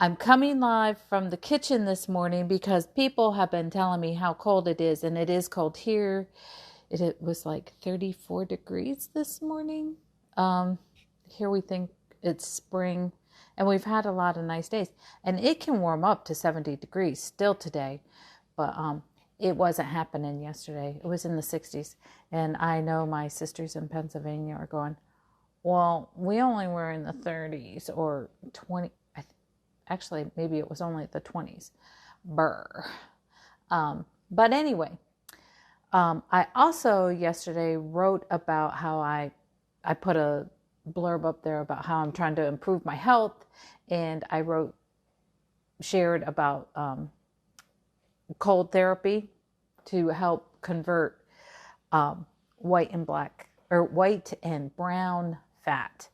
I'm coming live from the kitchen this morning because people have been telling me how cold it is, and it is cold here. It was like 34 degrees this morning. Here we think it's spring, and we've had a lot of nice days, and it can warm up to 70 degrees still today, but it wasn't happening yesterday. It was in the 60s, and I know my sisters in Pennsylvania are going, well, we only were in the 30s or 20. Actually, maybe it was only the 20s. Brr. But anyway, I also yesterday wrote about how I put a blurb up there about how I'm trying to improve my health. And I shared about cold therapy to help convert white and brown fat.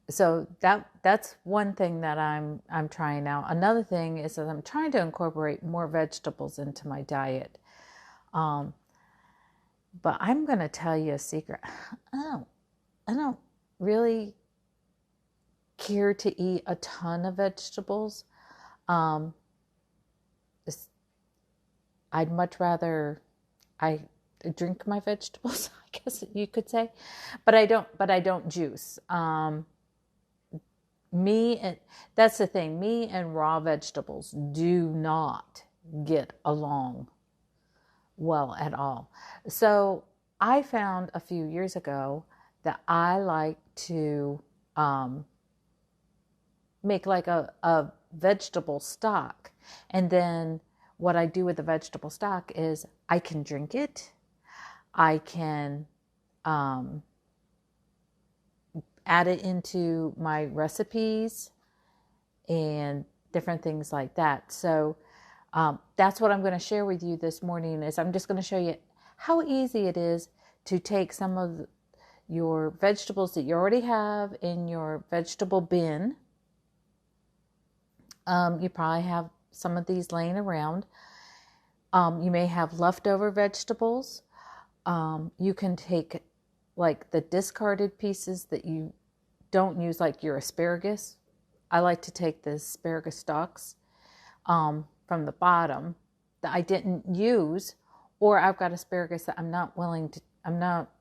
So that's one thing that I'm trying now. Another thing is that I'm trying to incorporate more vegetables into my diet. But I'm going to tell you a secret. I don't really care to eat a ton of vegetables. I'd much rather I drink my vegetables, I guess you could say, but I don't juice. That's the thing. Me and raw vegetables do not get along well at all. So I found a few years ago that I like to make like a vegetable stock. And then what I do with the vegetable stock is I can drink it. I can add it into my recipes and different things like that. So that's what I'm going to share with you this morning. Is I'm just going to show you how easy it is to take some of your vegetables that you already have in your vegetable bin. You probably have some of these laying around. You may have leftover vegetables. You can take like the discarded pieces that you don't use, like your asparagus. I like to take the asparagus stalks from the bottom that I didn't use, or I've got asparagus that I'm not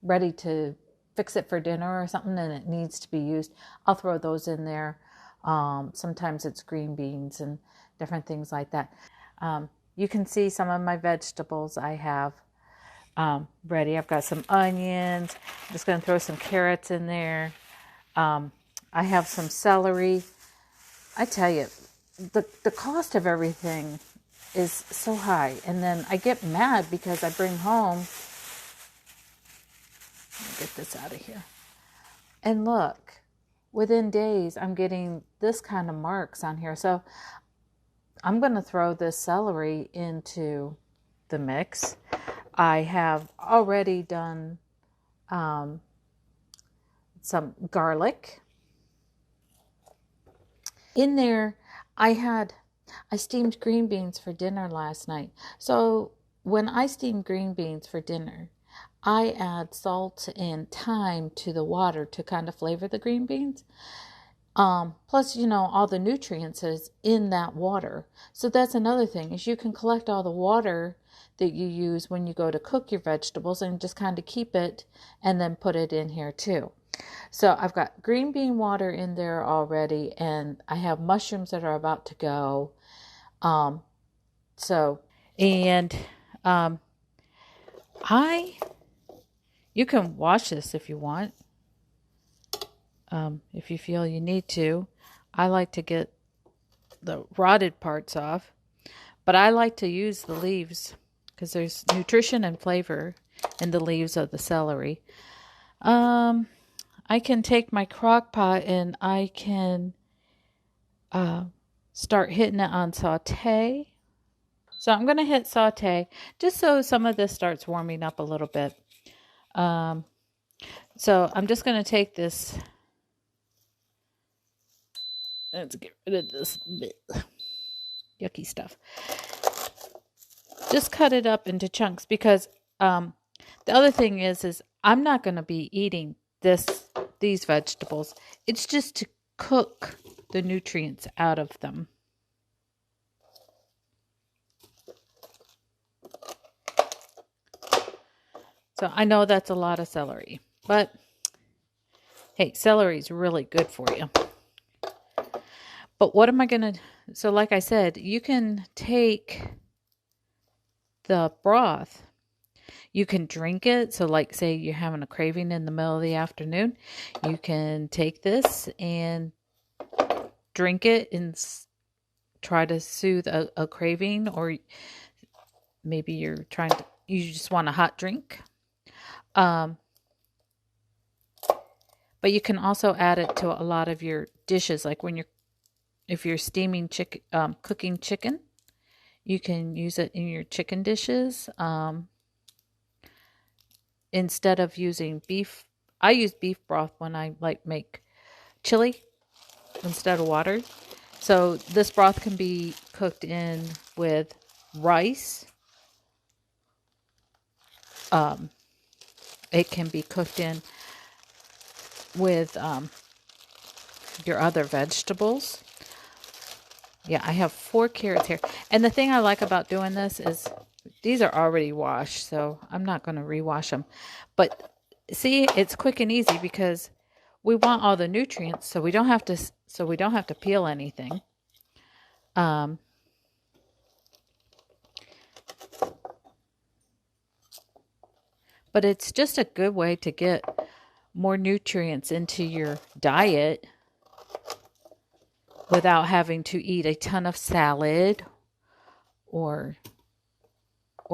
ready to fix it for dinner or something and it needs to be used. I'll throw those in there. Sometimes it's green beans and different things like that. You can see some of my vegetables I have ready. I've got some onions. I'm just going to throw some carrots in there. I have some celery. I tell you, the cost of everything is so high. And then I get mad because I bring home, let me get this out of here. And look, within days, I'm getting this kind of marks on here. So I'm going to throw this celery into the mix. I have already done some garlic. In there, I steamed green beans for dinner last night. So when I steam green beans for dinner, I add salt and thyme to the water to kind of flavor the green beans. Plus, all the nutrients is in that water. So that's another thing, is you can collect all the water that you use when you go to cook your vegetables and just kind of keep it and then put it in here too. So I've got green bean water in there already, and I have mushrooms that are about to go. You can wash this if you want. If you feel you need to. I like to get the rotted parts off, but I like to use the leaves because there's nutrition and flavor in the leaves of the celery. I can take my crock pot and I can start hitting it on saute. So I'm going to hit saute just so some of this starts warming up a little bit. So I'm just going to take this. Let's get rid of this yucky stuff. Just cut it up into chunks because the other thing is I'm not going to be eating this these vegetables. It's just to cook the nutrients out of them. So I know that's a lot of celery, but hey, celery is really good for you. But what am I going to... So like I said, you can take the broth. You can drink it. So like say you're having a craving in the middle of the afternoon. You can take this and drink it and try to soothe a craving. Or maybe you just want a hot drink. But you can also add it to a lot of your dishes. Like if you're steaming chicken, cooking chicken, you can use it in your chicken dishes. Instead of using beef, I use beef broth when I make chili instead of water. So this broth can be cooked in with rice. It can be cooked in with your other vegetables. Yeah, I have 4 carrots here. And the thing I like about doing this is these are already washed, so I'm not going to rewash them. But see, it's quick and easy because we want all the nutrients, so we don't have to peel anything. But it's just a good way to get more nutrients into your diet without having to eat a ton of salad or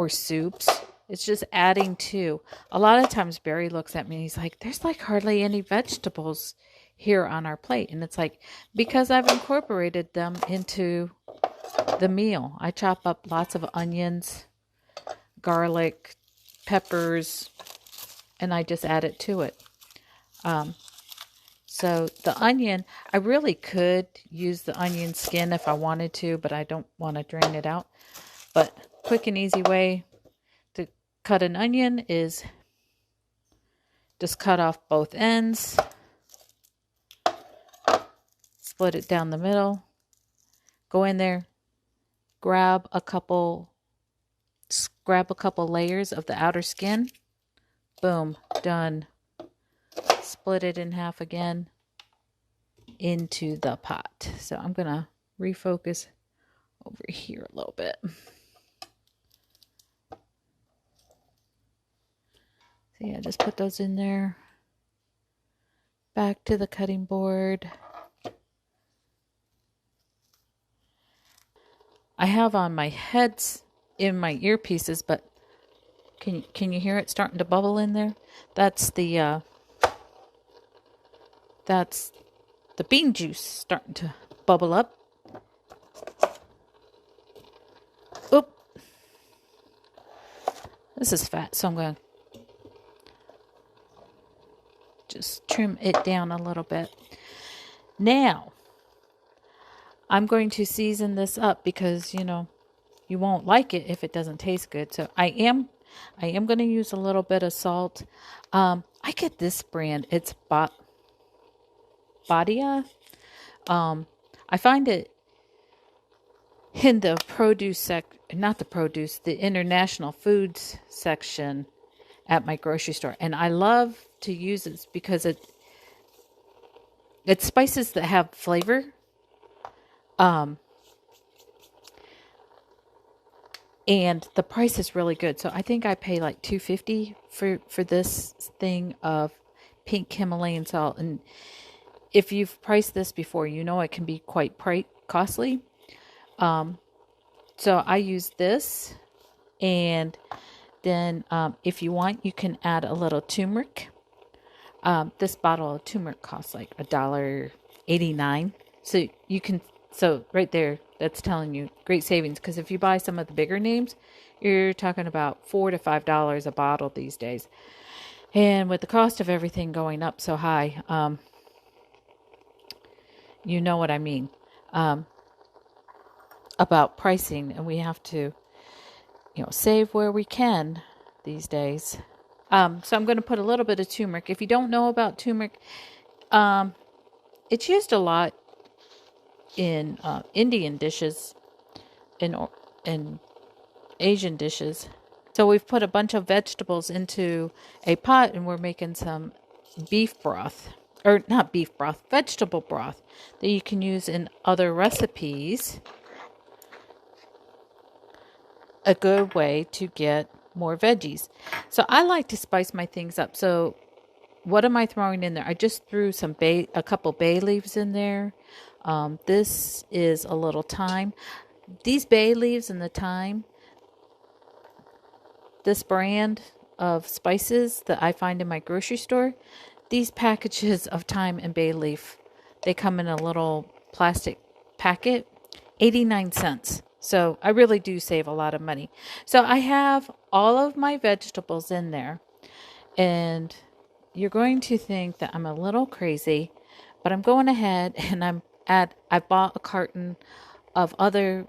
soups. It's just adding to. A lot of times Barry looks at me and he's like, there's like hardly any vegetables here on our plate. And it's like, because I've incorporated them into the meal. I chop up lots of onions, garlic, peppers, and I just add it to it. So the onion, I really could use the onion skin if I wanted to, but I don't want to drain it out. But quick and easy way to cut an onion is just cut off both ends, split it down the middle, go in there, grab a couple layers of the outer skin, boom, done. Split it in half again into the pot. So I'm going to refocus over here a little bit. So yeah, just put those in there. Back to the cutting board. I have on my heads in my earpieces, but can you hear it starting to bubble in there? That's the bean juice starting to bubble up. Oop. This is fat, so I'm going to just trim it down a little bit. Now, I'm going to season this up because, you won't like it if it doesn't taste good. So I am going to use a little bit of salt. I get this brand. It's Badia. I find it in the the international foods section at my grocery store. And I love to use it because it's spices that have flavor. And the price is really good. So I think I pay like $2.50 for this thing of pink Himalayan salt. And if you've priced this before, it can be quite costly. So I use this. And then if you want, you can add a little turmeric. This bottle of turmeric costs like $1.89. So right there, that's telling you great savings. Because if you buy some of the bigger names, you're talking about $4 to $5 a bottle these days. And with the cost of everything going up so high, you know what I mean about pricing. And we have to, save where we can these days. So I'm going to put a little bit of turmeric. If you don't know about turmeric, Um, it's used a lot in Indian dishes and Asian dishes. So we've put a bunch of vegetables into a pot and we're making some beef broth. Or not beef broth, vegetable broth that you can use in other recipes. A good way to get more veggies. So I like to spice my things up. So what am I throwing in there? I just threw a couple bay leaves in there. This is a little thyme. These bay leaves and the thyme, this brand of spices that I find in my grocery store, these packages of thyme and bay leaf, they come in a little plastic packet, 89 cents. So I really do save a lot of money. So I have all of my vegetables in there, and you're going to think that I'm a little crazy, but I'm going ahead and I bought a carton of other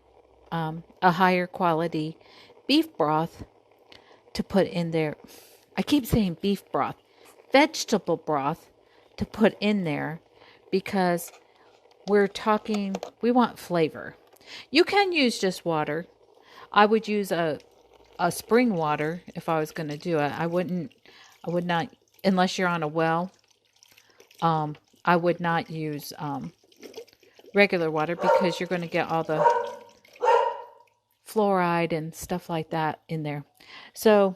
a higher quality beef broth to put in there. I keep saying beef broth, vegetable broth to put in there because we want flavor. You can use just water. I would use a spring water if I was going to do it. I would not, unless you're on a well, I would not use regular water because you're going to get all the fluoride and stuff like that in there. So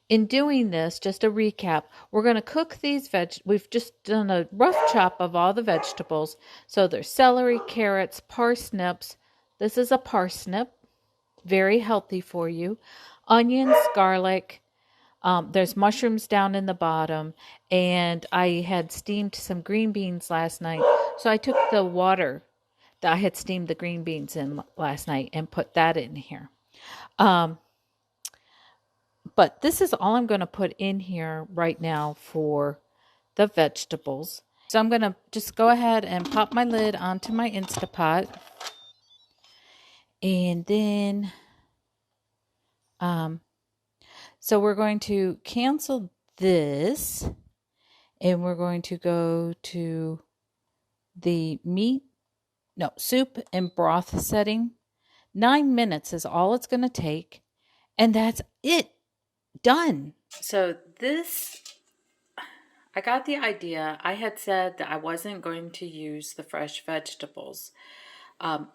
in doing this, just a recap, we're going to cook these we've just done a rough chop of all the vegetables. So there's celery, carrots, parsnips. This is a parsnip, very healthy for you. Onions, garlic. There's mushrooms down in the bottom. And I had steamed some green beans last night. So I took the water that I had steamed the green beans in last night and put that in here. But this is all I'm going to put in here right now for the vegetables. So I'm going to just go ahead and pop my lid onto my Instapot. And then, so we're going to cancel this. And we're going to go to the soup and broth setting. 9 minutes is all it's going to take. And that's it. Done. So I got the idea. I had said that I wasn't going to use the fresh vegetables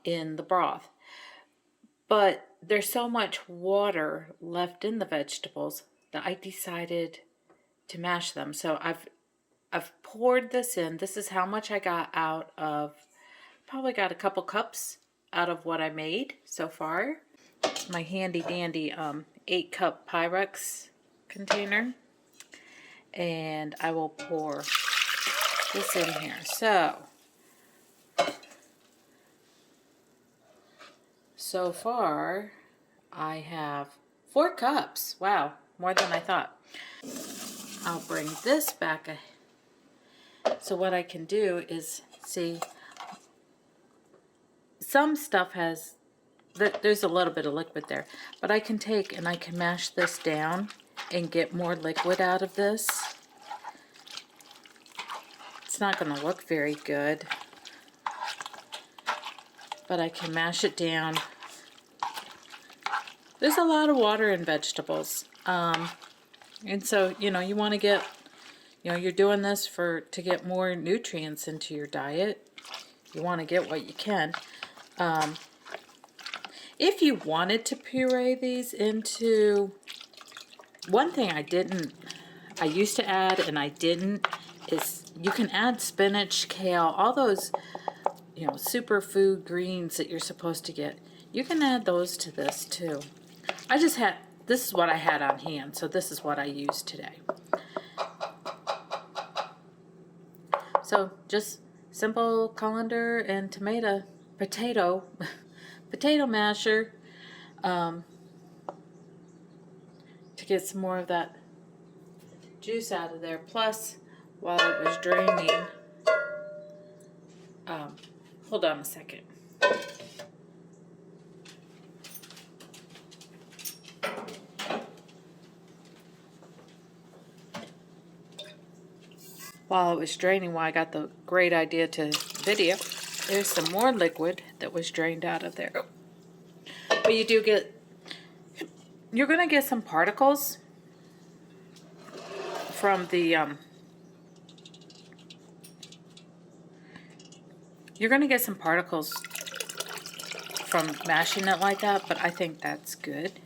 in the broth. But there's so much water left in the vegetables that I decided to mash them. So I've poured this in. This is how much I got out of, probably got a couple cups out of what I made so far. My handy dandy 8-cup Pyrex container. And I will pour this in here. So far I have 4 cups. Wow, more than I thought. I'll bring this back. So what I can do is, see, some stuff there's a little bit of liquid there, but I can take and I can mash this down and get more liquid out of this. It's not going to look very good, but I can mash it down. There's a lot of water in vegetables, and so, you want to get, you're doing this to get more nutrients into your diet. You want to get what you can. If you wanted to puree these into, one thing I used to add and I didn't, is you can add spinach, kale, all those, superfood greens that you're supposed to get. You can add those to this too. This is what I had on hand, so this is what I used today. So just simple colander and potato masher to get some more of that juice out of there. Plus, while it was draining, hold on a second. while it was draining, why I got the great idea to video. There's some more liquid that was drained out of there. But you do get, you're going to get some particles from the, you're going to get some particles from mashing it like that, but I think that's good.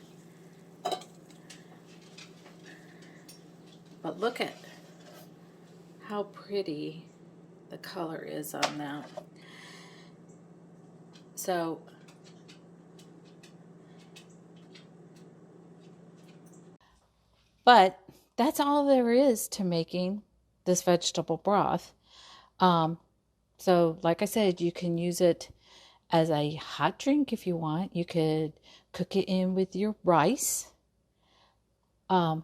But look at how pretty the color is on that. So, but that's all there is to making this vegetable broth. So like I said, you can use it as a hot drink if you want. You could cook it in with your rice, taco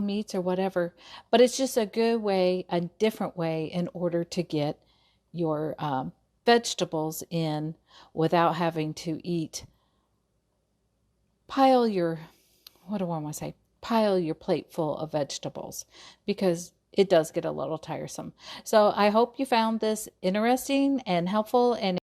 meats or whatever. But it's just a good way, a different way in order to get your vegetables in without having to pile your plate full of vegetables, because it does get a little tiresome. So I hope you found this interesting and helpful, and